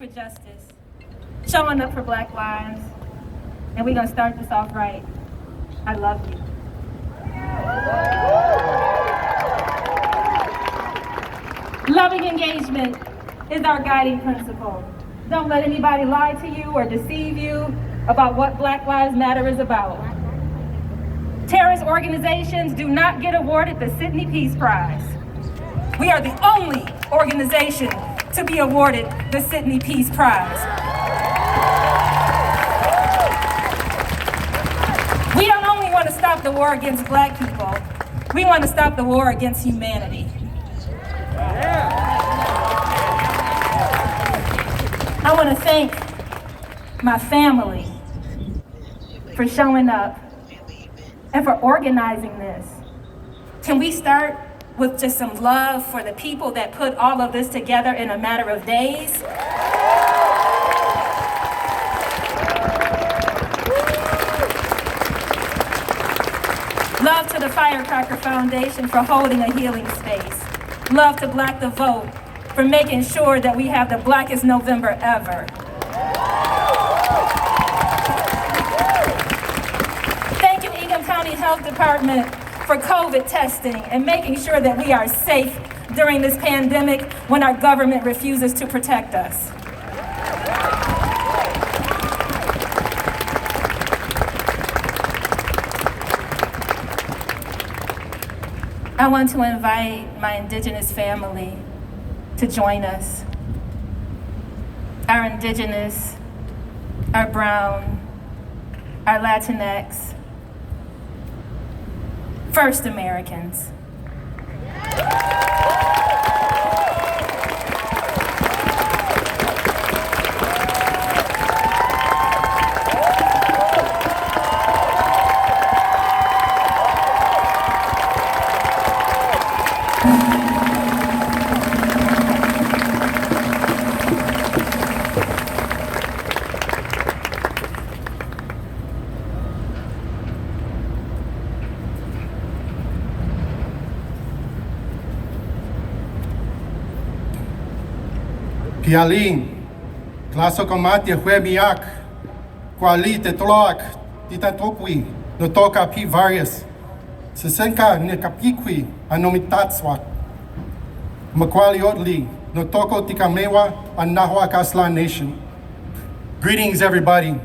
For justice, showing up for Black lives, and we're gonna start this off right. I love you. Loving engagement is our guiding principle. Don't let anybody lie to you or deceive you about what Black Lives Matter is about. Terrorist organizations do not get awarded the Sydney Peace Prize. We are the only organization to be awarded the Sydney Peace Prize. We don't only want to stop the war against Black people, we want to stop the war against humanity. I want to thank my family for showing up and for organizing this. Can we start with just some love for the people that put all of this together in a matter of days? Love to the Firecracker Foundation for holding a healing space. Love to Black the Vote for making sure that we have the Blackest November ever. Thank you, Ingham County Health Department, for COVID testing and making sure that we are safe during this pandemic when our government refuses to protect us. I want to invite my Indigenous family to join us. Our Indigenous, our Brown, our Latinx, First Americans. Pialin, klaso komati hue miak, kwali te tloak, titatokwi, no toka pi various. Sesenka ne kapikwi, anomitatswak. Makwali otli, no toko tikamewa, anahwa Kaslan Nation. Greetings, everybody.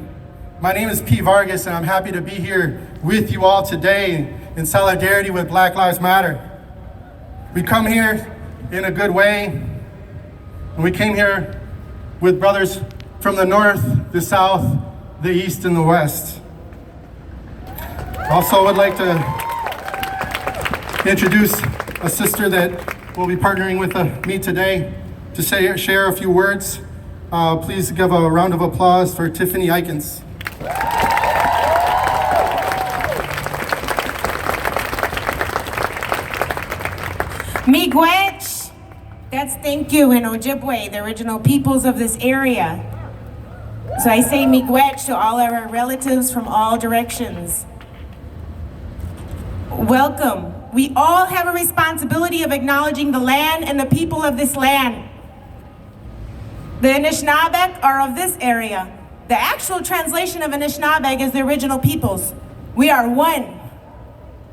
My name is P. Vargas, and I'm happy to be here with you all today in solidarity with Black Lives Matter. We come here in a good way. And we came here with brothers from the north, the south, the east, and the west. Also would like to introduce a sister that will be partnering with me today to share a few words. Please give a round of applause for Tiffany Eikens. Miigwech. That's thank you in Ojibwe, the original peoples of this area. So I say miigwech to all our relatives from all directions. Welcome. We all have a responsibility of acknowledging the land and the people of this land. The Anishinaabeg are of this area. The actual translation of Anishinaabeg is the original peoples. We are one.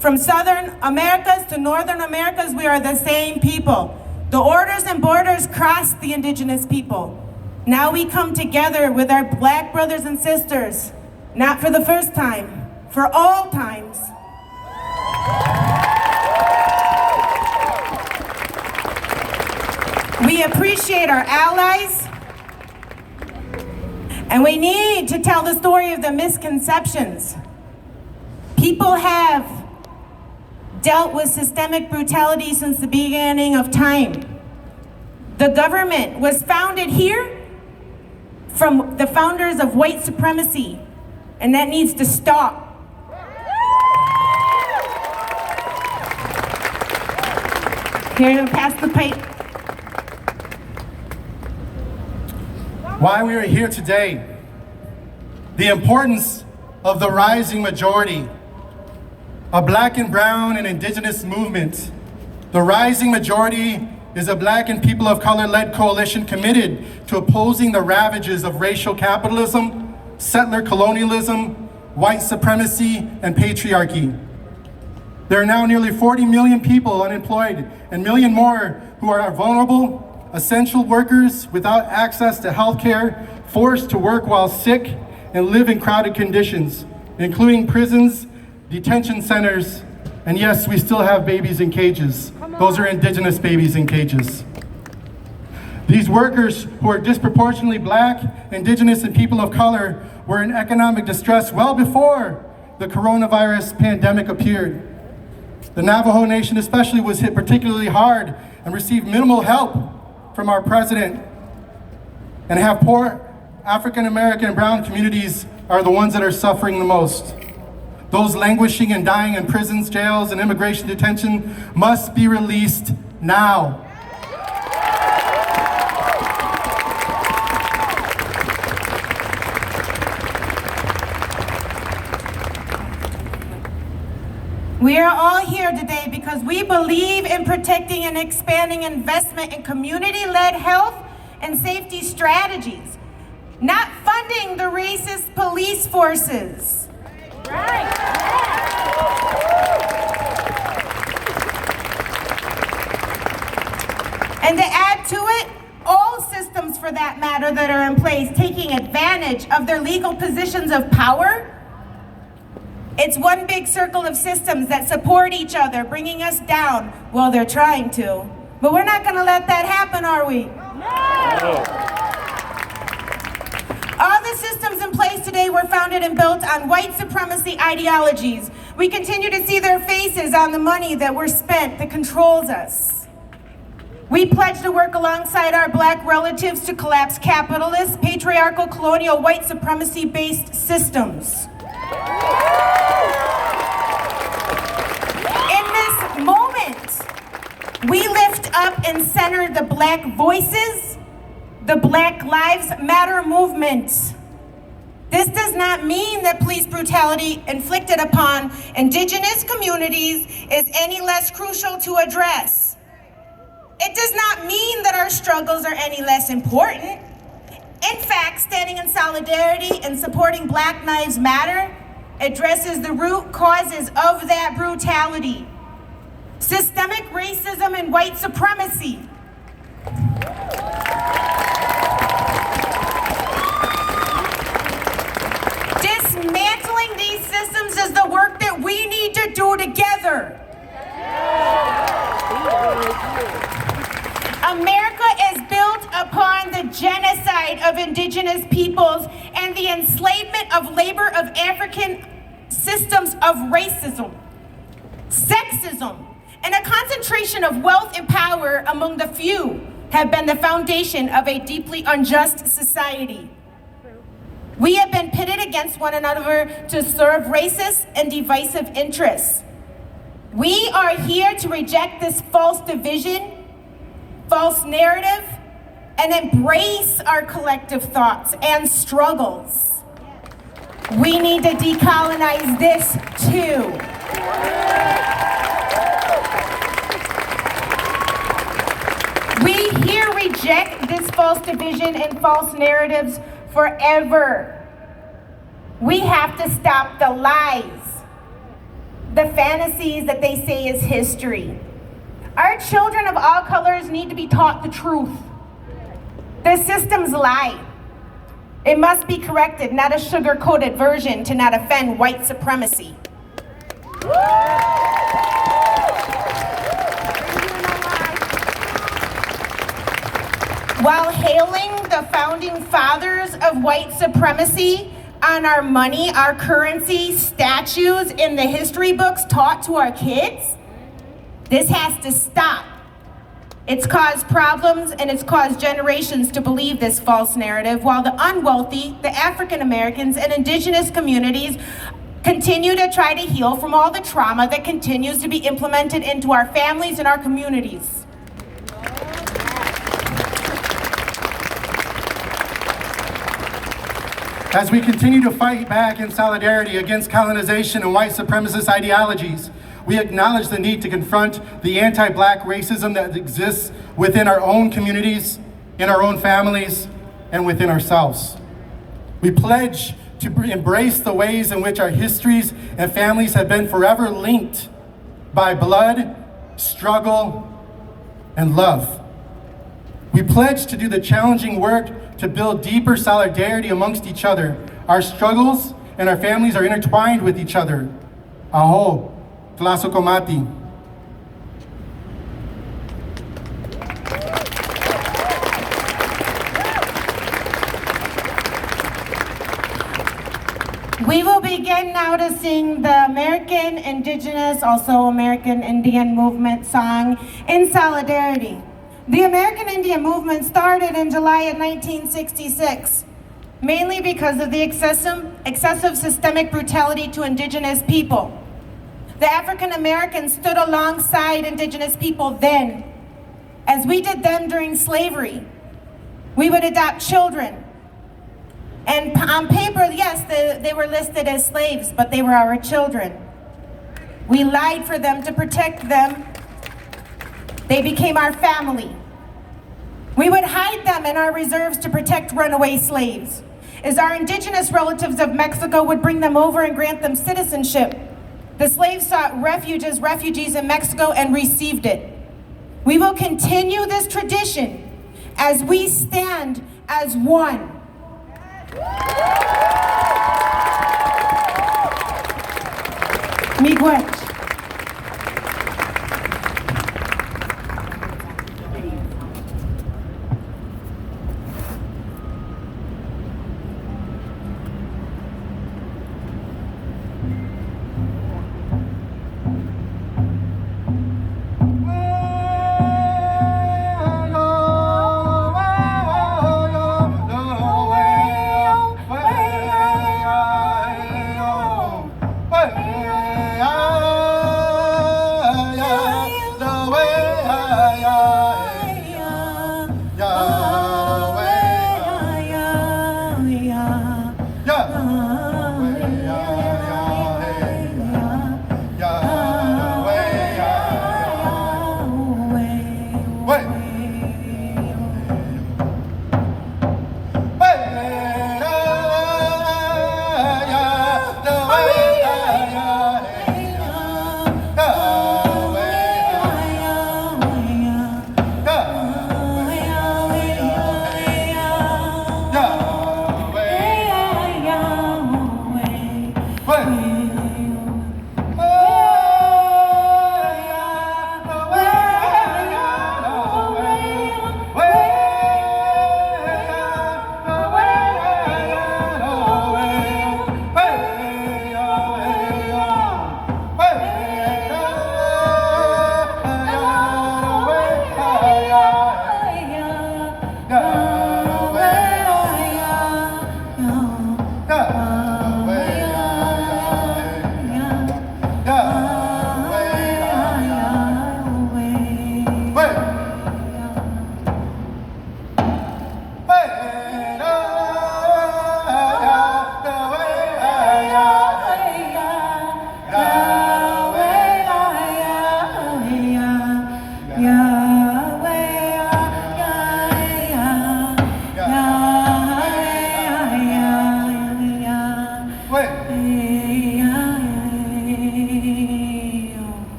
From Southern Americas to Northern Americas, we are the same people. The orders and borders crossed the Indigenous people. Now we come together with our Black brothers and sisters, not for the first time, for all times. We appreciate our allies, and we need to tell the story of the misconceptions. People have dealt with systemic brutality since the beginning of time. The government was founded here from the founders of white supremacy, and that needs to stop. Here, pass the pipe. Why we are here today, the importance of the rising majority, a Black and Brown and Indigenous movement, the rising majority is a Black and people of color-led coalition committed to opposing the ravages of racial capitalism, settler colonialism, white supremacy, and patriarchy. There are now nearly 40 million people unemployed and a million more who are vulnerable, essential workers without access to health care, forced to work while sick, and live in crowded conditions, including prisons, detention centers, and yes, we still have babies in cages. Those are Indigenous babies in cages. These workers, who are disproportionately Black, Indigenous, and people of color, were in economic distress well before the coronavirus pandemic appeared. The Navajo Nation especially was hit particularly hard and received minimal help from our president. And have poor African American and brown communities are the ones that are suffering the most. Those languishing and dying in prisons, jails, and immigration detention must be released now. We are all here today because we believe in protecting and expanding investment in community-led health and safety strategies, not funding the racist police forces. Right. And to add to it, all systems for that matter that are in place taking advantage of their legal positions of power. It's one big circle of systems that support each other, bringing us down. Well, they're trying to. But we're not going to let that happen, are we? No. All the systems in place today were founded and built on white supremacy ideologies. We continue to see their faces on the money that we're spent that controls us. We pledge to work alongside our Black relatives to collapse capitalist, patriarchal, colonial, white supremacy-based systems. In this moment, we lift up and center the Black voices, the Black Lives Matter movement. This does not mean that police brutality inflicted upon Indigenous communities is any less crucial to address. It does not mean that our struggles are any less important. In fact, standing in solidarity and supporting Black Lives Matter addresses the root causes of that brutality: systemic racism and white supremacy. Dismantling these systems is the work that we need to do together. America is built upon the genocide of Indigenous peoples and the enslavement of labor of African systems of racism, sexism, and a concentration of wealth and power among the few have been the foundation of a deeply unjust society. We have been pitted against one another to serve racist and divisive interests. We are here to reject this false division, false narrative, and embrace our collective thoughts and struggles. We need to decolonize this too. We here reject this false division and false narratives forever. We have to stop the lies, the fantasies that they say is history. Our children of all colors need to be taught the truth. The systems lie. It must be corrected, not a sugar-coated version to not offend white supremacy. While hailing the founding fathers of white supremacy on our money, our currency, statues in the history books taught to our kids, this has to stop. It's caused problems and it's caused generations to believe this false narrative, while the unwealthy, the African Americans and Indigenous communities continue to try to heal from all the trauma that continues to be implemented into our families and our communities. As we continue to fight back in solidarity against colonization and white supremacist ideologies, we acknowledge the need to confront the anti-Black racism that exists within our own communities, in our own families, and within ourselves. We pledge to embrace the ways in which our histories and families have been forever linked by blood, struggle, and love. We pledge to do the challenging work to build deeper solidarity amongst each other. Our struggles and our families are intertwined with each other. Aho, Tlaso Komati. We will begin now to sing the American Indigenous, also American Indian Movement song, In Solidarity. The American Indian Movement started in July of 1966, mainly because of the excessive systemic brutality to Indigenous people. The African Americans stood alongside Indigenous people then, as we did them during slavery. We would adopt children. And on paper, yes, they were listed as slaves, but they were our children. We lied for them to protect them. They became our family. We would hide them in our reserves to protect runaway slaves, as our indigenous relatives of Mexico would bring them over and grant them citizenship. The slaves sought refuge as refugees in Mexico and received it. We will continue this tradition as we stand as one. Miigwech.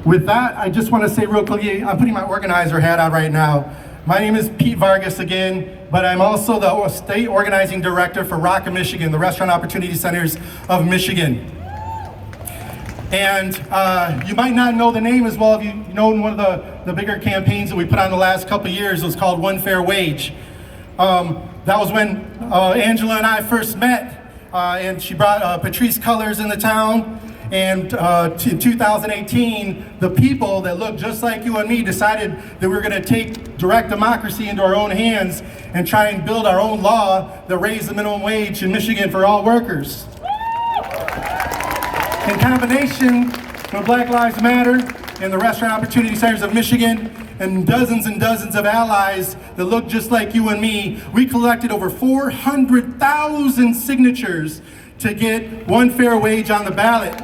With that, I just want to say real quickly, I'm putting my organizer hat on right now. My name is Pete Vargas again, but I'm also the state organizing director for Rockland, Michigan, the Restaurant Opportunity Centers of Michigan. And you might not know the name as well if you've known one of the bigger campaigns that we put on the last couple of years. It was called One Fair Wage. That was when Angela and I first met, and she brought Patrice colors in the town. And in 2018, the people that look just like you and me decided that we were going to take direct democracy into our own hands and try and build our own law that raised the minimum wage in Michigan for all workers. In combination with Black Lives Matter and the Restaurant Opportunity Centers of Michigan and dozens of allies that look just like you and me, we collected over 400,000 signatures to get one fair wage on the ballot.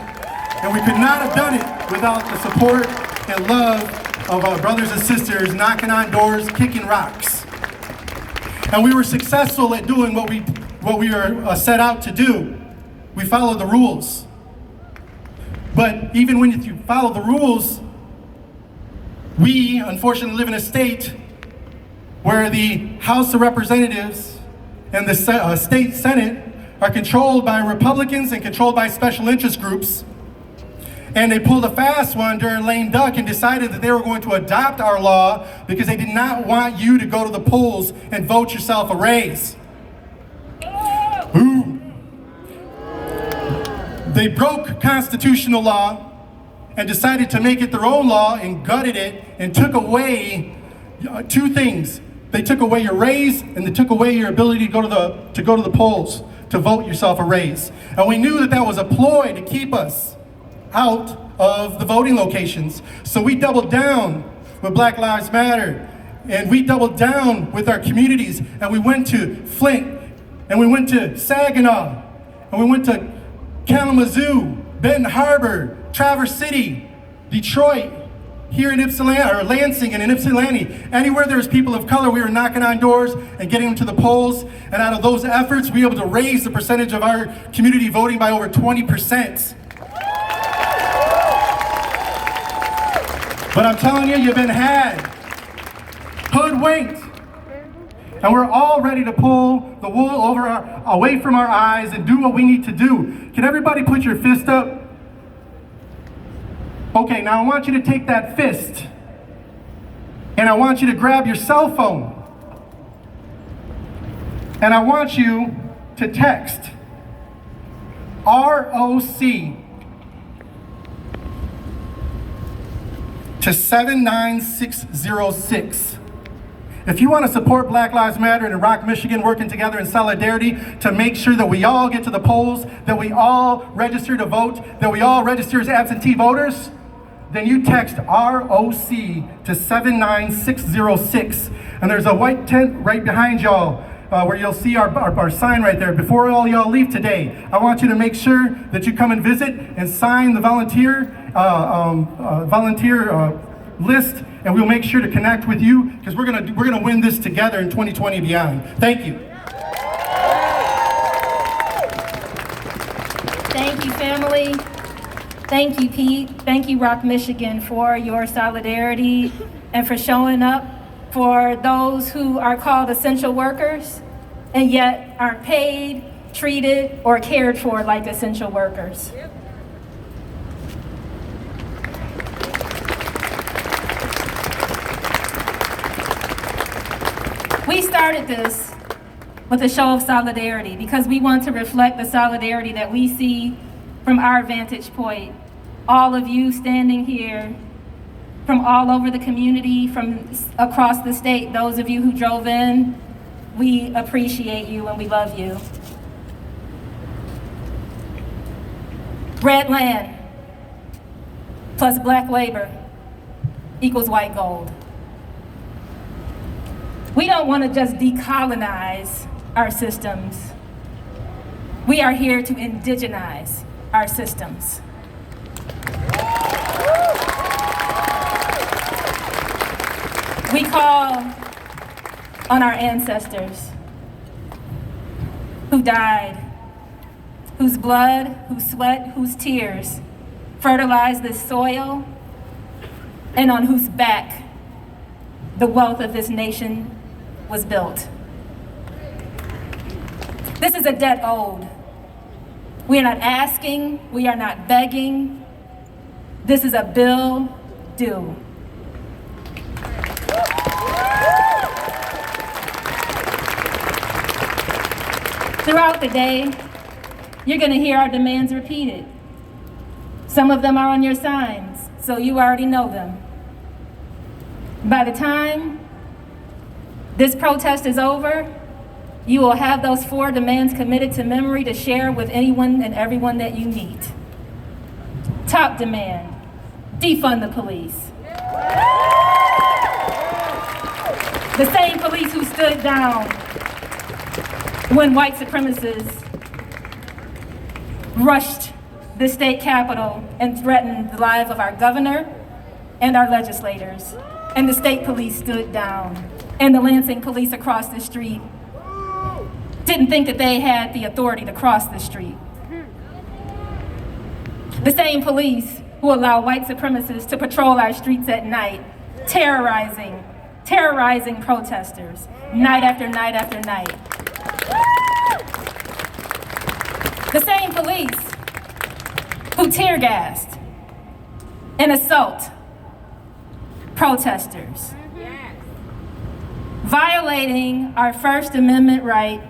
And we could not have done it without the support and love of our brothers and sisters knocking on doors, kicking rocks. And we were successful at doing what we were set out to do. We followed the rules. But even when you follow the rules, we unfortunately live in a state where the House of Representatives and the state Senate are controlled by Republicans and controlled by special interest groups. And they pulled a fast one during lame duck and decided that they were going to adopt our law because they did not want you to go to the polls and vote yourself a raise. Ooh. They broke constitutional law and decided to make it their own law and gutted it and took away two things. They took away your raise and they took away your ability to go to the polls to vote yourself a raise. And we knew that that was a ploy to keep us out of the voting locations. So we doubled down with Black Lives Matter, and we doubled down with our communities, and we went to Flint, and we went to Saginaw, and we went to Kalamazoo, Benton Harbor, Traverse City, Detroit, here in Ypsilanti, or Lansing and in Ypsilanti. Anywhere there's people of color, we were knocking on doors and getting them to the polls. And out of those efforts, we were able to raise the percentage of our community voting by over 20%. But I'm telling you, you've been had, hoodwinked. And we're all ready to pull the wool away from our eyes and do what we need to do. Can everybody put your fist up? Okay, now I want you to take that fist and I want you to grab your cell phone and I want you to text ROC to 79606. If you want to support Black Lives Matter and Rock, Michigan working together in solidarity to make sure that we all get to the polls, that we all register to vote, that we all register as absentee voters, then you text ROC to 79606. And there's a white tent right behind y'all where you'll see our sign right there. Before all y'all leave today, I want you to make sure that you come and visit and sign the volunteer list, and we'll make sure to connect with you because we're gonna win this together in 2020 and beyond. Thank you. Thank you, family. Thank you, Pete. Thank you, Rock Michigan, for your solidarity and for showing up for those who are called essential workers and yet aren't paid, treated, or cared for like essential workers. We started this with a show of solidarity because we want to reflect the solidarity that we see from our vantage point. All of you standing here from all over the community, from across the state, those of you who drove in, we appreciate you and we love you. Red land plus black labor equals white gold. We don't want to just decolonize our systems. We are here to indigenize our systems. We call on our ancestors who died, whose blood, whose sweat, whose tears fertilized this soil, and on whose back the wealth of this nation was built. This is a debt owed. We are not asking, we are not begging. This is a bill due. Throughout the day, you're going to hear our demands repeated. Some of them are on your signs, so you already know them. By the time this protest is over, you will have those 4 demands committed to memory to share with anyone and everyone that you meet. Top demand, defund the police. The same police who stood down when white supremacists rushed the state capitol and threatened the lives of our governor and our legislators. And the state police stood down. And the Lansing police across the street didn't think that they had the authority to cross the street. The same police who allow white supremacists to patrol our streets at night, terrorizing protesters, night after night after night. The same police who tear gassed and assault protesters, violating our First Amendment right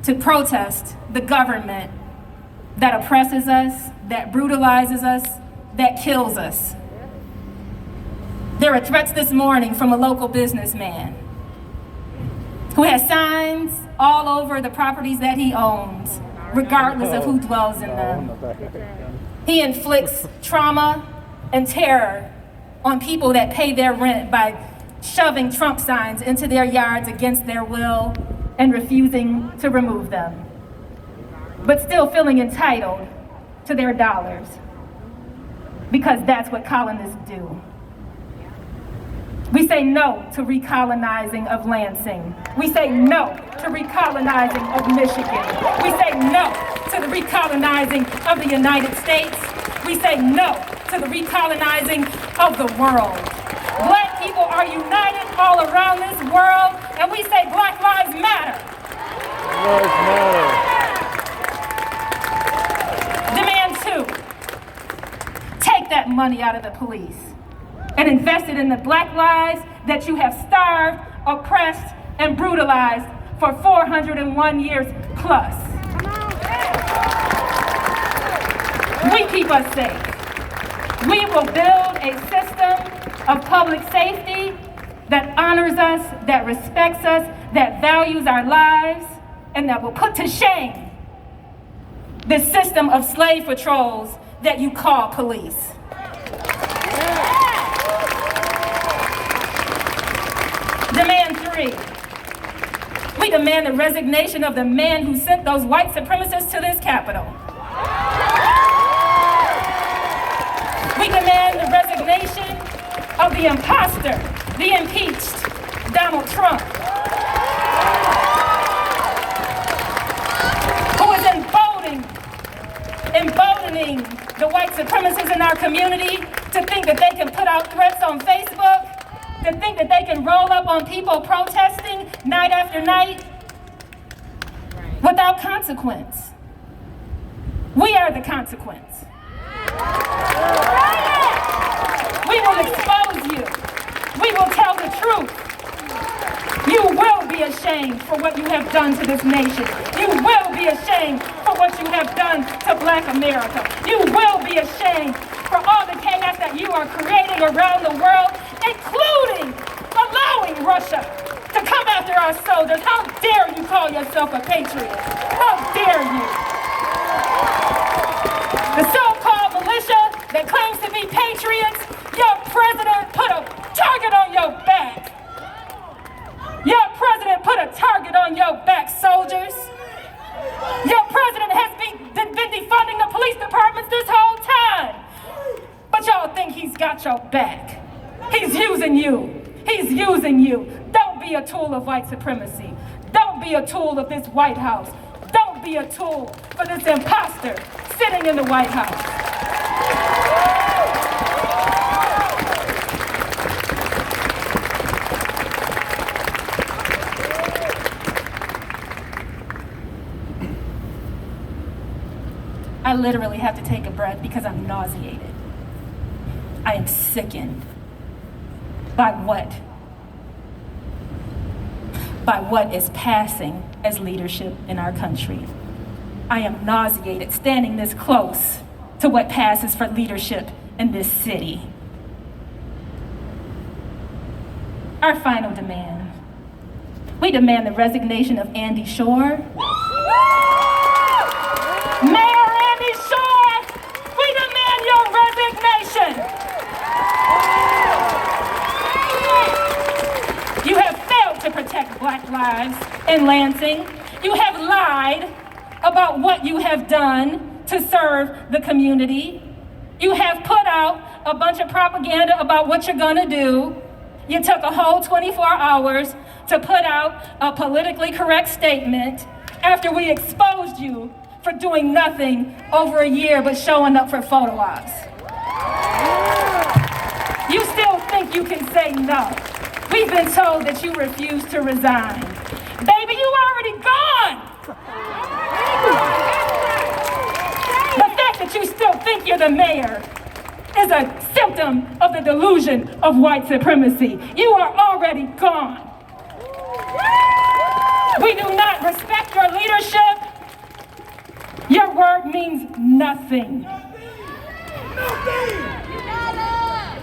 to protest the government that oppresses us, that brutalizes us, that kills us. There are threats this morning from a local businessman who has signs all over the properties that he owns, regardless of who dwells in them. He inflicts trauma and terror on people that pay their rent by shoving Trump signs into their yards against their will and refusing to remove them, but still feeling entitled to their dollars, because that's what colonists do. We say no to recolonizing of Lansing. We say no to recolonizing of Michigan. We say no to the recolonizing of the United States. We say no to the recolonizing of the world. Black people are united all around this world, and we say Black Lives Matter. Lives matter. Demand 2, take that money out of the police and invest it in the Black lives that you have starved, oppressed, and brutalized for 401 years plus. We keep us safe. We will build a system of public safety that honors us, that respects us, that values our lives, and that will put to shame the system of slave patrols that you call police. Demand 3. We demand the resignation of the man who sent those white supremacists to this Capitol. We demand the resignation of the imposter, the impeached Donald Trump, who is emboldening the white supremacists in our community to think that they can put out threats on Facebook, to think that they can roll up on people protesting night after night without consequence. We are the consequence. We will expose you. We will tell the truth. You will be ashamed for what you have done to this nation. You will be ashamed for what you have done to Black America. You will be ashamed for all the chaos that you are creating around the world, including allowing Russia to come after our soldiers. How dare you call yourself a patriot? How dare you? The so-called militia that claims to be patriots, your president put a target on your back. Your president put a target on your back, soldiers. Your president has been defunding the police departments this whole time. But y'all think he's got your back. He's using you. He's using you. Don't be a tool of white supremacy. Don't be a tool of this White House. Don't be a tool for this imposter sitting in the White House. I literally have to take a breath because I'm nauseated. I am sickened by what is passing as leadership in our country. I am nauseated standing this close to what passes for leadership in this city. Our final demand. We demand the resignation of Andy Shore. Mayor Andy Shore, we demand your resignation. You have failed in Lansing. You have lied about what you have done to serve the community. You have put out a bunch of propaganda about what you're gonna do. You took a whole 24 hours to put out a politically correct statement after we exposed you for doing nothing over a year but showing up for photo ops. You still think you can say no. We've been told that you refuse to resign. Baby, you already gone! The fact that you still think you're the mayor is a symptom of the delusion of white supremacy. You are already gone. We do not respect your leadership. Your word means nothing.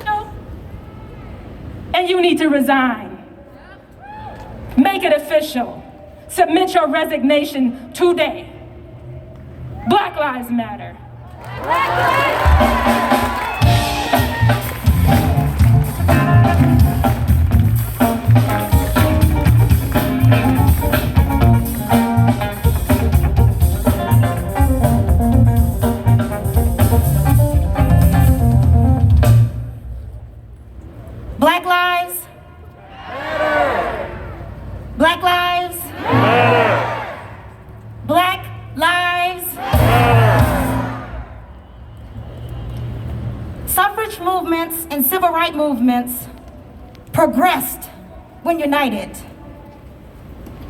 No. And you need to resign. Make it official. Submit your resignation today. Black Lives Matter. Black lives matter. Black lives matter. Black lives matter. Suffrage movements and civil rights movements progressed when united.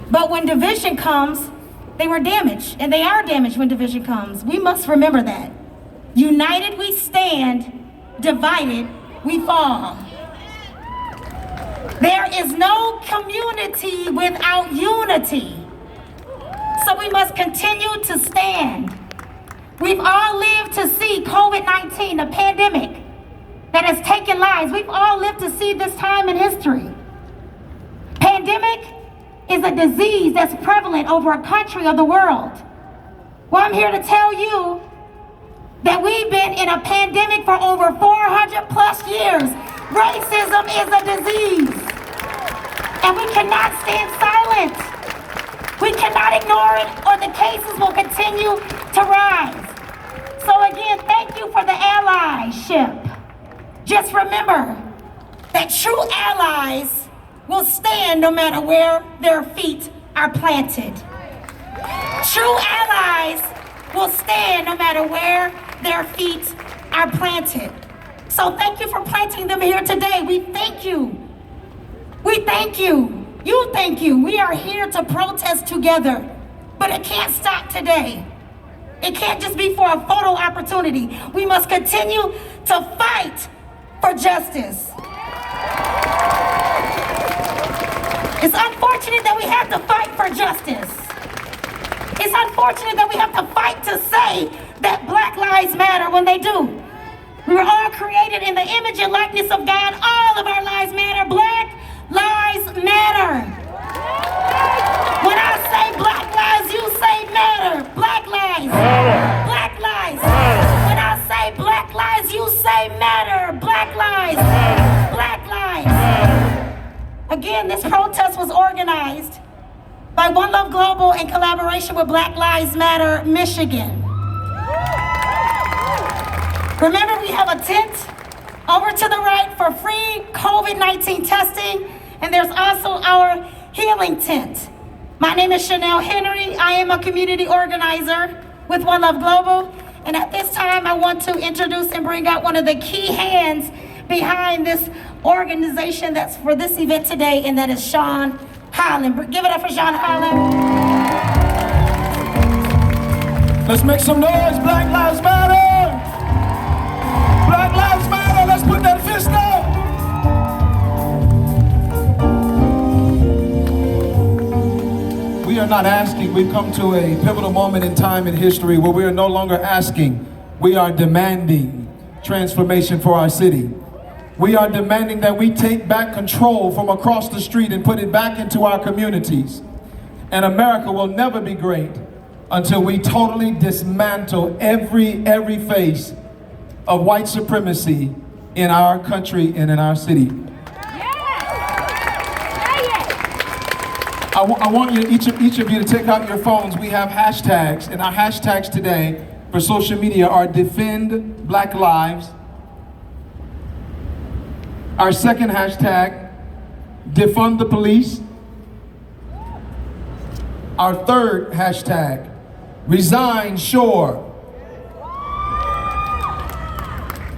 But when division comes, they were damaged, and they are damaged when division comes. We must remember that. United we stand, divided we fall. There is no community without unity. So we must continue to stand. We've all lived to see COVID-19, a pandemic that has taken lives. We've all lived to see this time in history. Pandemic is a disease that's prevalent over a country of the world. Well, I'm here to tell you that we've been in a pandemic for over 400 plus years. Racism is a disease, and we cannot stand silent. We cannot ignore it, or the cases will continue to rise. So again, thank you for the allyship. Just remember that true allies will stand no matter where their feet are planted. True allies will stand no matter where their feet are planted. So thank you for planting them here today. We thank you. We thank you. You thank you. We are here to protest together, but it can't stop today. It can't just be for a photo opportunity. We must continue to fight for justice. It's unfortunate that we have to fight for justice. It's unfortunate that we have to fight to say that Black Lives Matter when they do. We were all created in the image and likeness of God. All of our lives matter. Black Lives Matter. When I say Black Lives, you say matter. Black Lives. Black Lives. When I say Black Lives, you say matter. Black Lives. Black Lives. Again, this protest was organized by One Love Global in collaboration with Black Lives Matter Michigan. Remember, we have a tent over to the right for free COVID-19 testing, and there's also our healing tent. My name is Chanel Henry. I am a community organizer with One Love Global, and at this time, I want to introduce and bring out one of the key hands behind this organization that's for this event today, and that is Sean Holland. Give it up for Sean Holland. Let's make some noise. Black Lives Matter. Black Lives Matter. Let's put that fist up. We are not asking. We've come to a pivotal moment in time in history where we are no longer asking. We are demanding transformation for our city. We are demanding that we take back control from across the street and put it back into our communities. And America will never be great until we totally dismantle every face of white supremacy in our country and in our city. I want you, each of you to take out your phones. We have hashtags, and our hashtags today for social media are Defend Black Lives. Our second hashtag, Defund the Police. Our third hashtag, Resign Shore.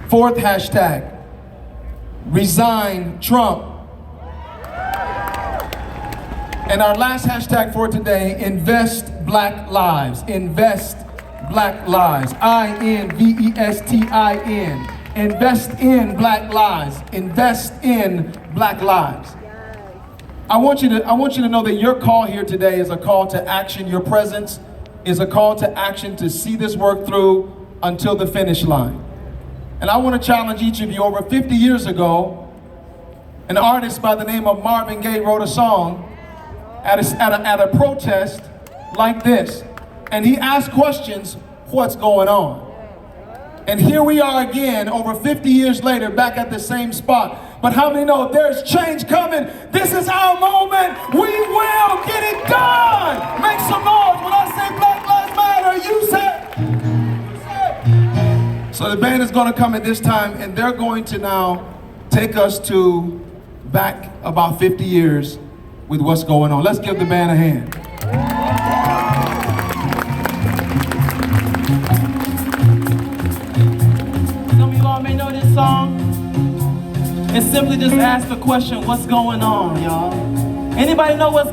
Fourth hashtag, Resign Trump. And our last hashtag for today, Invest Black Lives. Invest Black Lives. INVESTIN. Invest in Black lives. Invest in Black lives. I want you to know that your call here today is a call to action. Your presence is a call to action to see this work through until the finish line. And I want to challenge each of you. Over 50 years ago, an artist by the name of Marvin Gaye wrote a song at a protest like this. And he asked questions, what's going on? And here we are again, over 50 years later, back at the same spot. But how many know there's change coming? This is our moment. We will get it done. Make some noise. When I say Black Lives Matter, you say. So the band is going to come at this time, and they're going to now take us to back about 50 years with what's going on. Let's give the band a hand. Some of you all may know this song. It simply just asks the question, what's going on, y'all? Anybody know what's going on?